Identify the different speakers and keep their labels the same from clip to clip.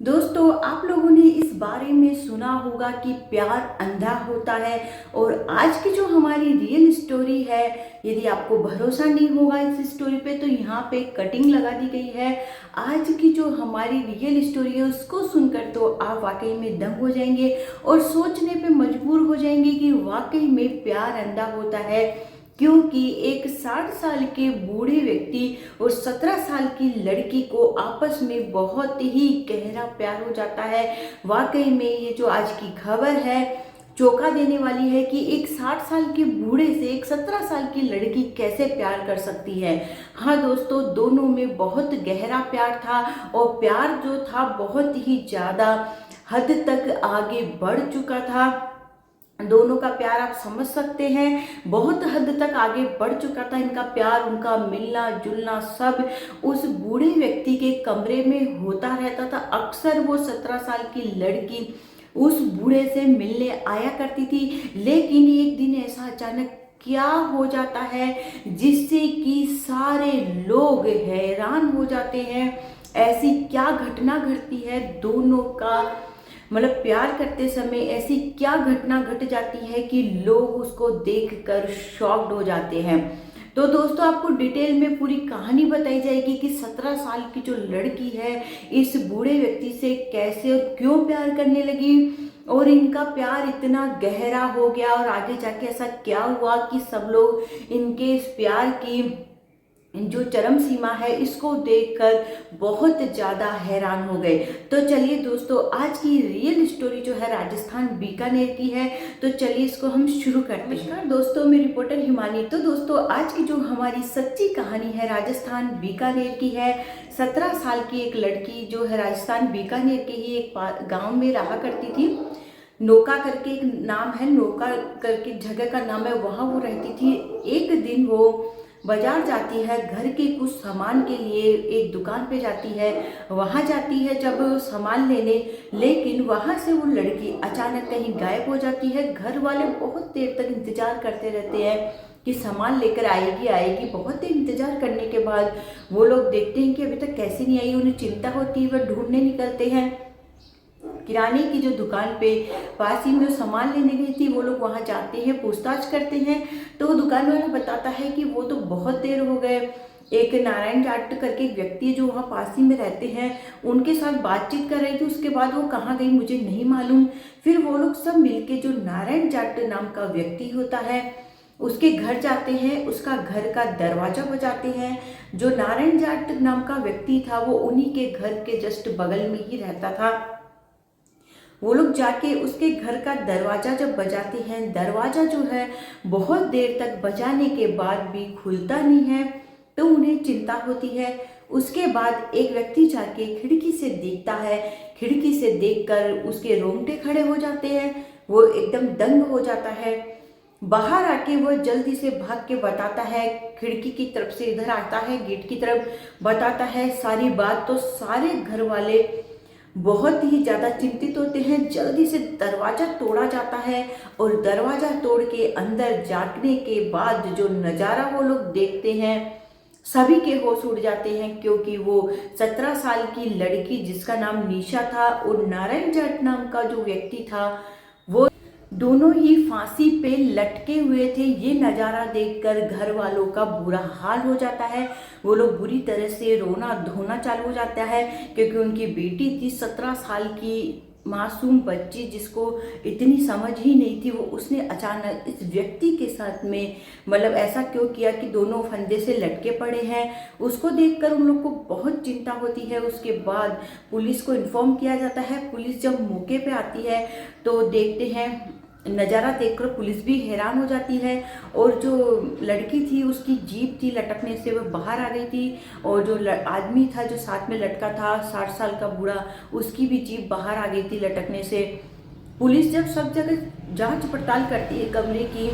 Speaker 1: दोस्तों, आप लोगों ने इस बारे में सुना होगा कि प्यार अंधा होता है। और आज की जो हमारी रियल स्टोरी है, यदि आपको भरोसा नहीं होगा इस स्टोरी पे तो यहाँ पे कटिंग लगा दी गई है। आज की जो हमारी रियल स्टोरी है उसको सुनकर तो आप वाकई में दंग हो जाएंगे और सोचने पे मजबूर हो जाएंगे कि वाकई में प्यार अंधा होता है। क्योंकि एक 60 साल के बूढ़े व्यक्ति और 17 साल की लड़की को आपस में बहुत ही गहरा प्यार हो जाता है। वाकई में ये जो आज की खबर है चौंका देने वाली है कि एक 60 साल के बूढ़े से एक 17 साल की लड़की कैसे प्यार कर सकती है। हाँ दोस्तों, दोनों में बहुत गहरा प्यार था और प्यार जो था बहुत ही ज़्यादा हद तक आगे बढ़ चुका था। दोनों का प्यार आप समझ सकते हैं, बहुत हद तक आगे बढ़ चुका था इनका प्यार। उनका मिलना जुलना सब उस बूढ़े व्यक्ति के कमरे में होता रहता था। अक्सर वो 17 साल की लड़की उस बूढ़े से मिलने आया करती थी। लेकिन एक दिन ऐसा अचानक क्या हो जाता है जिससे कि सारे लोग हैरान हो जाते हैं। ऐसी क्या घटना घटती है दोनों का, मतलब प्यार करते समय ऐसी क्या घटना घट जाती है कि लोग उसको देखकर शॉक्ड हो जाते हैं। तो दोस्तों, आपको डिटेल में पूरी कहानी बताई जाएगी कि 17 साल की जो लड़की है इस बूढ़े व्यक्ति से कैसे और क्यों प्यार करने लगी और इनका प्यार इतना गहरा हो गया और आगे जाके ऐसा क्या हुआ कि सब लोग इनके इस प्यार की जो चरम सीमा है इसको देखकर बहुत ज़्यादा हैरान हो गए। तो चलिए दोस्तों, आज की रियल स्टोरी जो है राजस्थान बीकानेर की है। तो चलिए इसको हम शुरू करते हैं। नमस्कार दोस्तों, मैं रिपोर्टर हिमानी। तो दोस्तों, आज की जो हमारी सच्ची कहानी है राजस्थान बीकानेर की है। 17 साल की एक लड़की जो है राजस्थान बीकानेर के ही एक गाँव में रहा करती थी। नौका करके एक नाम है, नौका करके जगह का नाम है, वहाँ वो रहती थी। एक दिन वो बाजार जाती है घर के कुछ सामान के लिए, एक दुकान पे जाती है। वहाँ जाती है जब सामान लेने, लेकिन वहाँ से वो लड़की अचानक कहीं गायब हो जाती है। घर वाले बहुत देर तक इंतजार करते रहते हैं कि सामान लेकर आएगी आएगी। बहुत देर इंतजार करने के बाद वो लोग देखते हैं कि अभी तक कैसे नहीं आई। उन्हें चिंता होती है, वह ढूंढने निकलते हैं किराने की जो दुकान पे पास ही में सामान लेने गई थी। वो लोग वहाँ जाते हैं, पूछताछ करते हैं तो दुकान वाला बताता है कि वो तो बहुत देर हो गए। एक नारायण जाट करके एक व्यक्ति जो वहाँ पास ही में रहते हैं उनके साथ बातचीत कर रही थी। उसके बाद वो कहाँ गई मुझे नहीं मालूम। फिर वो लोग सब मिलके जो नारायण जाट नाम का व्यक्ति होता है उसके घर जाते हैं, उसका घर का दरवाजा बजाते हैं। जो नारायण जाट नाम का व्यक्ति था वो उन्हीं के घर के जस्ट बगल में ही रहता था। वो लोग जाके उसके घर का दरवाजा जब बजाते हैं, दरवाजा जो है बहुत देर तक बजाने के बाद भी खुलता नहीं है। तो उन्हें चिंता होती है। उसके बाद एक व्यक्ति जाके खिड़की से देखता है। खिड़की से देखकर उसके रोंगटे खड़े हो जाते हैं, वो एकदम दंग हो जाता है। बाहर आके वो जल्दी से भाग के बताता है, खिड़की की तरफ से इधर आता है, गेट की तरफ बताता है सारी बात। तो सारे घर वाले बहुत ही ज़्यादा चिंतित होते हैं। जल्दी से दरवाज़ा तोड़ा जाता है और दरवाज़ा तोड़ के अंदर जाने के बाद जो नज़ारा वो लोग देखते हैं सभी के होश उड़ जाते हैं। क्योंकि वो 17 साल की लड़की जिसका नाम निशा था और नारायण जाट नाम का जो व्यक्ति था वो दोनों ही फांसी पे लटके हुए थे। ये नज़ारा देखकर घर वालों का बुरा हाल हो जाता है। वो लोग बुरी तरह से रोना धोना चालू हो जाता है क्योंकि उनकी बेटी थी 17 साल की मासूम बच्ची जिसको इतनी समझ ही नहीं थी। वो उसने अचानक इस व्यक्ति के साथ में मतलब ऐसा क्यों किया कि दोनों फंदे से लटके पड़े हैं। उसको देखकर उन लोग को बहुत चिंता होती है। उसके बाद पुलिस को इन्फॉर्म किया जाता है। पुलिस जब मौके पे आती है तो देखते हैं, नज़ारा देखकर पुलिस भी हैरान हो जाती है। और जो लड़की थी उसकी जीभ थी लटकने से वह बाहर आ गई थी। और जो आदमी था जो साथ में लटका था 60 साल का बूढ़ा, उसकी भी जीभ बाहर आ गई थी लटकने से। पुलिस जब सब जगह जांच पड़ताल करती है, कमरे की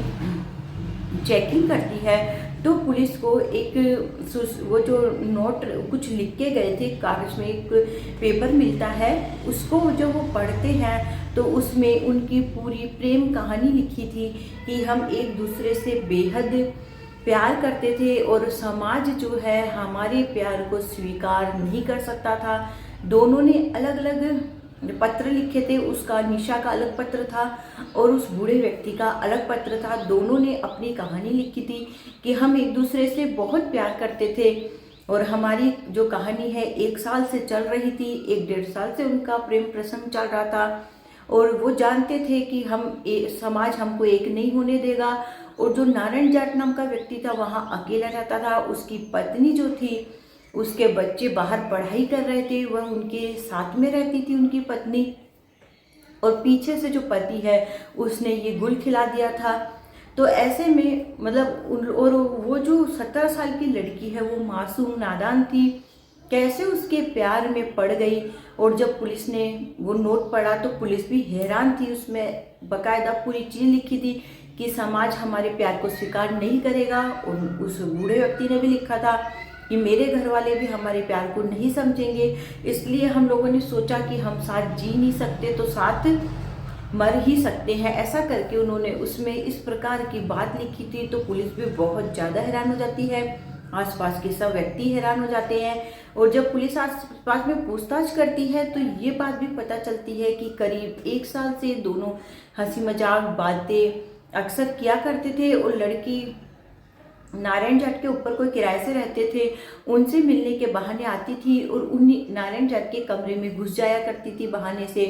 Speaker 1: चेकिंग करती है, तो पुलिस को एक वो जो नोट कुछ लिख के गए थे कागज में, एक पेपर मिलता है, उसको जब वो पढ़ते हैं तो उसमें उनकी पूरी प्रेम कहानी लिखी थी कि हम एक दूसरे से बेहद प्यार करते थे और समाज जो है हमारे प्यार को स्वीकार नहीं कर सकता था। दोनों ने अलग अलग पत्र लिखे थे। उसका निशा का अलग पत्र था और उस बूढ़े व्यक्ति का अलग पत्र था। दोनों ने अपनी कहानी लिखी थी कि हम एक दूसरे से बहुत प्यार करते थे और हमारी जो कहानी है 1 साल से चल रही थी, 1-1.5 साल से उनका प्रेम प्रसंग चल रहा था और वो जानते थे कि समाज हमको एक नहीं होने देगा। और जो नारायण जाट नाम का व्यक्ति था वहाँ अकेला रहता था। उसकी पत्नी जो थी, उसके बच्चे बाहर पढ़ाई कर रहे थे, वह उनके साथ में रहती थी उनकी पत्नी। और पीछे से जो पति है उसने ये गुल खिला दिया था। तो ऐसे में और वो जो 17 साल की लड़की है वो मासूम नादान थी, कैसे उसके प्यार में पड़ गई। और जब पुलिस ने वो नोट पढ़ा तो पुलिस भी हैरान थी। उसमें बकायदा पूरी चीज़ लिखी थी कि समाज हमारे प्यार को स्वीकार नहीं करेगा। और उस बूढ़े व्यक्ति ने भी लिखा था कि मेरे घर वाले भी हमारे प्यार को नहीं समझेंगे, इसलिए हम लोगों ने सोचा कि हम साथ जी नहीं सकते तो साथ मर ही सकते हैं। ऐसा करके उन्होंने उसमें इस प्रकार की बात लिखी थी। तो पुलिस भी बहुत ज़्यादा हैरान हो जाती है, आसपास के सब व्यक्ति हैरान हो जाते हैं। और जब पुलिस आसपास में पूछताछ करती है तो ये बात भी पता चलती है कि करीब 1 साल से दोनों हंसी मजाक बातें अक्सर किया करते थे। और लड़की नारायण जाट के ऊपर कोई किराए से रहते थे, उनसे मिलने के बहाने आती थी और उन्हीं नारायण जाट के कमरे में घुस जाया करती थी बहाने से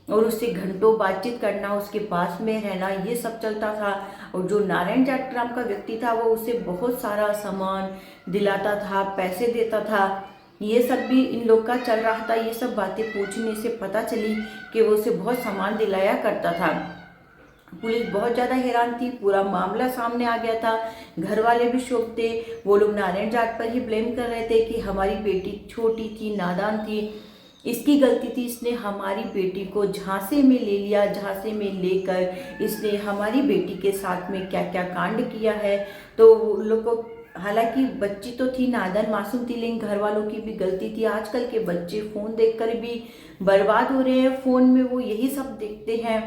Speaker 1: और उससे घंटों बातचीत करना, उसके पास में रहना, ये सब चलता था। और जो नारायण जाट नाम का व्यक्ति था वो उसे बहुत सारा सामान दिलाता था, पैसे देता था। ये सब भी इन लोग का चल रहा था। ये सब बातें पूछने से पता चली कि वो उसे बहुत सामान दिलाया करता था। पुलिस बहुत ज़्यादा हैरान थी, पूरा मामला सामने आ गया था। घर वाले भी शौक थे, वो लोग नारायण जाट पर ही ब्लेम कर रहे थे कि हमारी बेटी छोटी थी, नादान थी, इसकी गलती थी, इसने हमारी बेटी को झांसे में ले लिया, झांसे में लेकर इसने हमारी बेटी के साथ में क्या क्या कांड किया है। तो लोग को हालांकि बच्ची तो थी, नादान मासूम थी, लेकिन घर वालों की भी गलती थी। आजकल के बच्चे फ़ोन देखकर भी बर्बाद हो रहे हैं। फ़ोन में वो यही सब देखते हैं,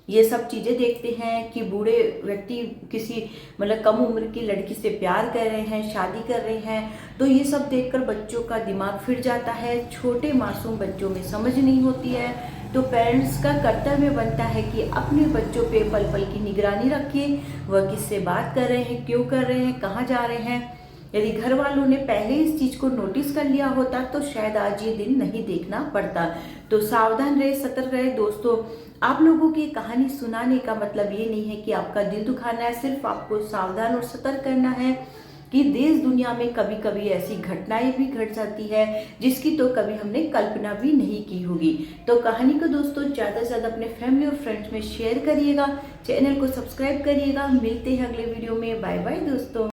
Speaker 1: ये सब चीज़ें देखते हैं कि बूढ़े व्यक्ति किसी कम उम्र की लड़की से प्यार कर रहे हैं, शादी कर रहे हैं। तो ये सब देखकर बच्चों का दिमाग फिर जाता है। छोटे मासूम बच्चों में समझ नहीं होती है। तो पेरेंट्स का कर्तव्य बनता है कि अपने बच्चों पे पल पल की निगरानी रखें, वह किससे बात कर रहे हैं, क्यों कर रहे हैं, कहाँ जा रहे हैं। यदि घर वालों ने पहले इस चीज़ को नोटिस कर लिया होता तो शायद आज ये दिन नहीं देखना पड़ता। तो सावधान रहे, सतर्क रहे दोस्तों। आप लोगों की कहानी सुनाने का मतलब ये नहीं है कि आपका दिल दुखाना है, सिर्फ आपको सावधान और सतर्क करना है कि देश दुनिया में कभी कभी ऐसी घटनाएं भी घट जाती है जिसकी तो कभी हमने कल्पना भी नहीं की होगी। तो कहानी को दोस्तों ज़्यादा से ज़्यादा अपने फैमिली और फ्रेंड्स में शेयर करिएगा, चैनल को सब्सक्राइब करिएगा। मिलते हैं अगले वीडियो में। बाय बाय दोस्तों।